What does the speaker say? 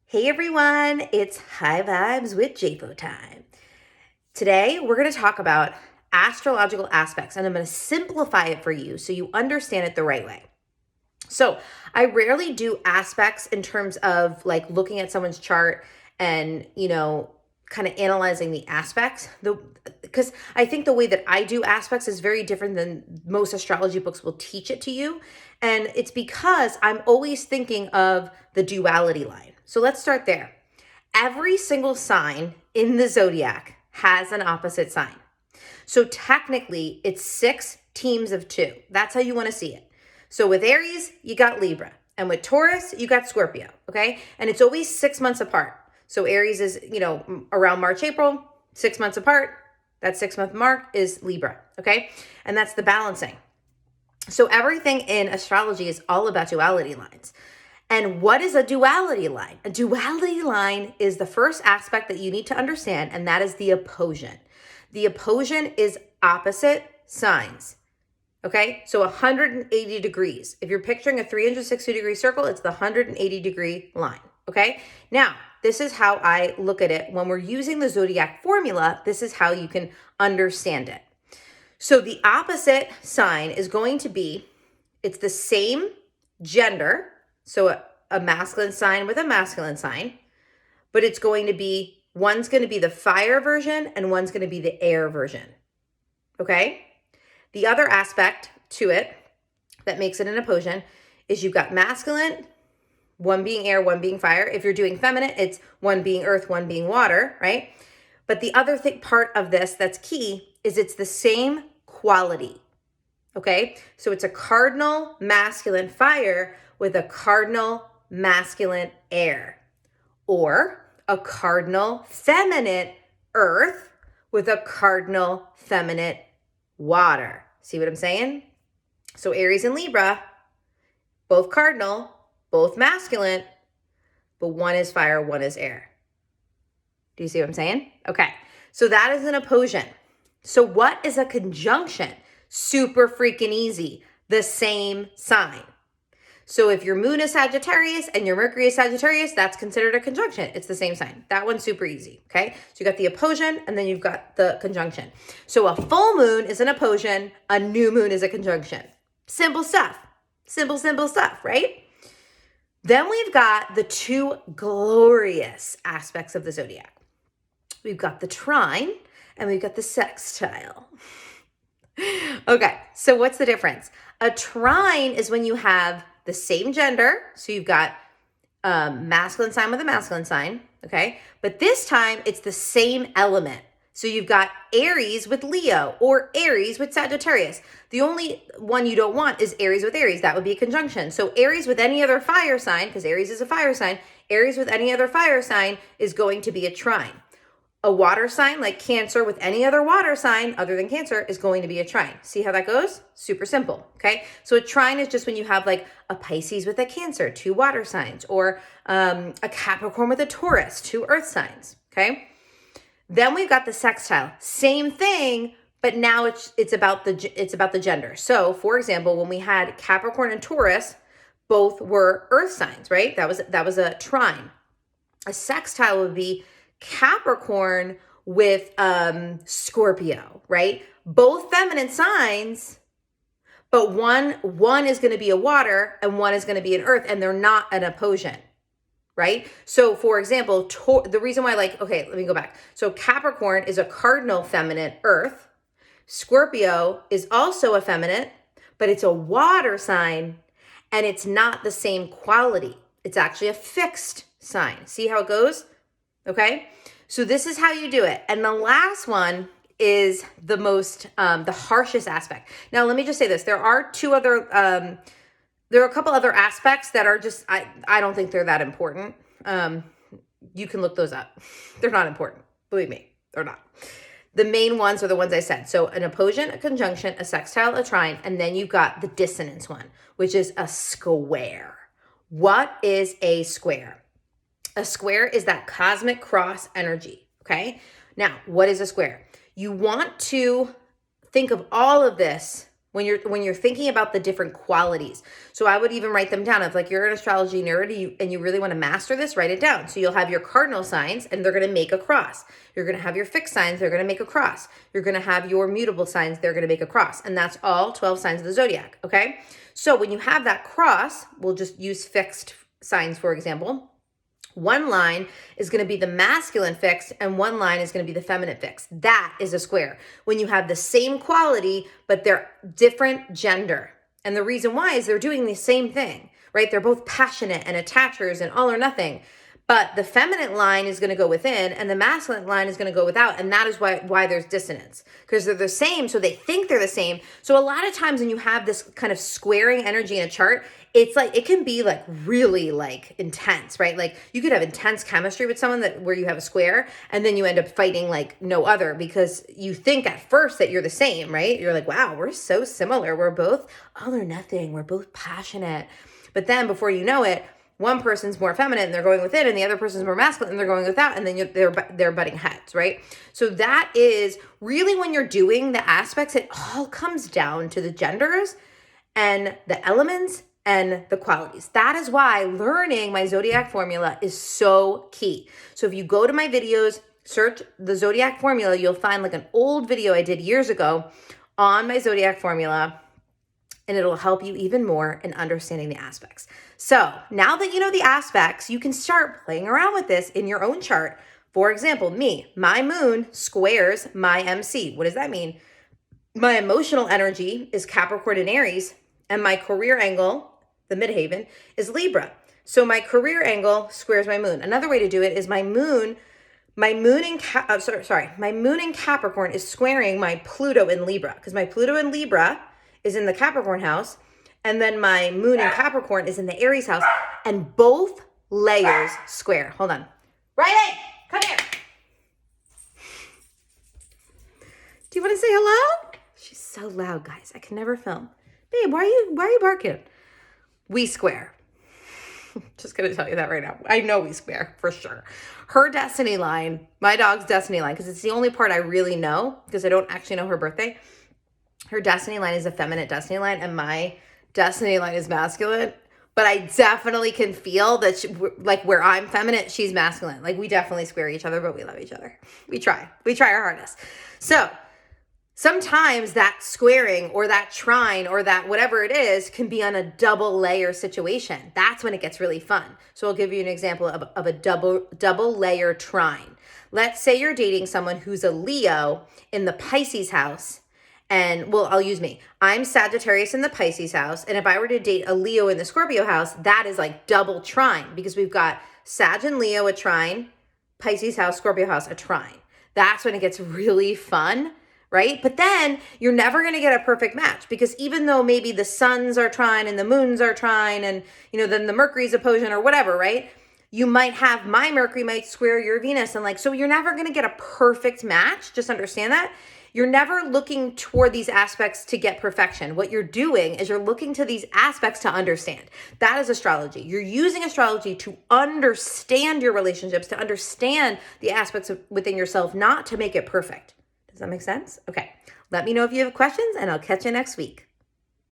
Hey everyone, it's High Vibes with JFO time. Today we're going to talk about astrological aspects and I'm going to simplify it for you so you understand it the right way. So I rarely do aspects in terms of like looking at someone's chart and, kind of analyzing the aspects. Because I think the way that I do aspects is very different than most astrology books will teach it to you. And it's because I'm always thinking of the duality line. So let's start there. Every single sign in the zodiac has an opposite sign. So technically, it's 6 teams of 2. That's how you want to see it. So with Aries, you got Libra. And with Taurus, you got Scorpio, okay? And it's always 6 months apart. So Aries is, around March, April, 6 months apart. That 6-month mark is Libra, okay? And that's the balancing. So everything in astrology is all about duality lines. And what is a duality line? A duality line is the first aspect that you need to understand, and that is the opposition. The opposition is opposite signs. Okay, so 180 degrees. If you're picturing a 360-degree circle, it's the 180-degree line. Okay, now this is how I look at it. When we're using the zodiac formula, this is how you can understand it. So the opposite sign is going to be, it's the same gender, so a masculine sign with a masculine sign, but it's going to be, one's going to be the fire version and one's going to be the air version. Okay? The other aspect to it that makes it an opposition is you've got masculine, one being air, one being fire. If you're doing feminine, it's one being earth, one being water, right? But the other part of this that's key is it's the same quality. Okay? So it's a cardinal masculine fire with a cardinal masculine air, or a cardinal feminine earth with a cardinal feminine water. See what I'm saying? So Aries and Libra, both cardinal, both masculine, but one is fire, one is air. Do you see what I'm saying? Okay, so that is an opposition. So what is a conjunction? Super freaking easy. The same sign. So if your moon is Sagittarius and your Mercury is Sagittarius, that's considered a conjunction. It's the same sign. That one's super easy, okay? So you got the opposition and then you've got the conjunction. So a full moon is an opposition, a new moon is a conjunction. Simple stuff. Simple stuff, right? Then we've got the 2 glorious aspects of the zodiac. We've got the trine and we've got the sextile. Okay, so what's the difference? A trine is when you have the same gender, so you've got masculine sign with a masculine sign, okay? But this time, it's the same element. So you've got Aries with Leo or Aries with Sagittarius. The only one you don't want is Aries with Aries. That would be a conjunction. So Aries with any other fire sign, because Aries is a fire sign, Aries with any other fire sign is going to be a trine. A water sign like Cancer with any other water sign other than Cancer is going to be a trine. See how that goes? Super simple, okay? So a trine is just when you have like a Pisces with a Cancer, 2 water signs, or a Capricorn with a Taurus, 2 earth signs, okay? Then we've got the sextile. Same thing, but now it's about the gender. So, for example, when we had Capricorn and Taurus, both were earth signs, right? That was a trine. A sextile would be Capricorn with Scorpio, right? Both feminine signs, but one is going to be a water and one is going to be an earth, and they're not an opposition, right? So for example, the reason why let me go back. So Capricorn is a cardinal feminine earth. Scorpio is also a feminine, but it's a water sign and it's not the same quality. It's actually a fixed sign. See how it goes? Okay, so this is how you do it. And the last one is the most, the harshest aspect. Now, let me just say this. There are a couple other aspects that are just, I don't think they're that important. You can look those up. They're not important. Believe me, they're not. The main ones are the ones I said. So an opposition, a conjunction, a sextile, a trine, and then you've got the dissonance one, which is a square. What is a square? A square is that cosmic cross energy, okay? Now, what is a square? You want to think of all of this when you're thinking about the different qualities. So I would even write them down. If like you're an astrology nerd and you really want to master this, write it down. So you'll have your cardinal signs and they're going to make a cross. You're going to have your fixed signs, they're going to make a cross. You're going to have your mutable signs, they're going to make a cross. And that's all 12 signs of the zodiac, okay? So when you have that cross, we'll just use fixed signs, for example. One line is going to be the masculine fixed and one line is going to be the feminine fixed. That is a square. When you have the same quality, but they're different gender. And the reason why is they're doing the same thing, right? They're both passionate and attachers and all or nothing. But the feminine line is going to go within and the masculine line is going to go without. And that is why there's dissonance, because they're the same. So they think they're the same. So a lot of times when you have this kind of squaring energy in a chart, it's like, it can be like really like intense, right? Like you could have intense chemistry with someone where you have a square and then you end up fighting like no other because you think at first that you're the same, right? You're like, wow, we're so similar. We're both all or nothing. We're both passionate. But then before you know it, one person's more feminine and they're going within and the other person's more masculine and they're going without, and then they're butting heads, right? So that is really when you're doing the aspects, it all comes down to the genders and the elements and the qualities. That is why learning my zodiac formula is so key. So if you go to my videos, search the zodiac formula, you'll find like an old video I did years ago on my zodiac formula, and it'll help you even more in understanding the aspects. So now that you know the aspects, you can start playing around with this in your own chart. For example, my moon squares my MC. What does that mean? My emotional energy is Capricorn and Aries, and my career angle, the midhaven, is Libra. So my career angle squares my moon. Another way to do it is my moon in Capricorn is squaring my Pluto in Libra, because my Pluto in Libra is in the Capricorn house, and then my moon in Capricorn is in the Aries house, and both layers square. Hold on. Riley, come here. Do you want to say hello? She's so loud, guys. I can never film. Babe, why are you barking? We square. Just going to tell you that right now. I know we square for sure. Her destiny line, my dog's destiny line, because it's the only part I really know, because I don't actually know her birthday. Her destiny line is a feminine destiny line, and my destiny line is masculine. But I definitely can feel that like where I'm feminine, she's masculine. Like we definitely square each other, but we love each other. We try our hardest. So sometimes that squaring or that trine or that whatever it is can be on a double layer situation. That's when it gets really fun. So I'll give you an example of a double layer trine. Let's say you're dating someone who's a Leo in the Pisces house. And well, I'll use me. I'm Sagittarius in the Pisces house. And if I were to date a Leo in the Scorpio house, that is like double trine, because we've got Sag and Leo, a trine, Pisces house, Scorpio house, a trine. That's when it gets really fun, right? But then you're never going to get a perfect match, because even though maybe the suns are trine and the moons are trine and, then the Mercury's opposition or whatever, right? You might have my Mercury might square your Venus, and so you're never going to get a perfect match. Just understand that. You're never looking toward these aspects to get perfection. What you're doing is you're looking to these aspects to understand. That is astrology. You're using astrology to understand your relationships, to understand the aspects within yourself, not to make it perfect. Does that make sense? Okay. Let me know if you have questions, and I'll catch you next week.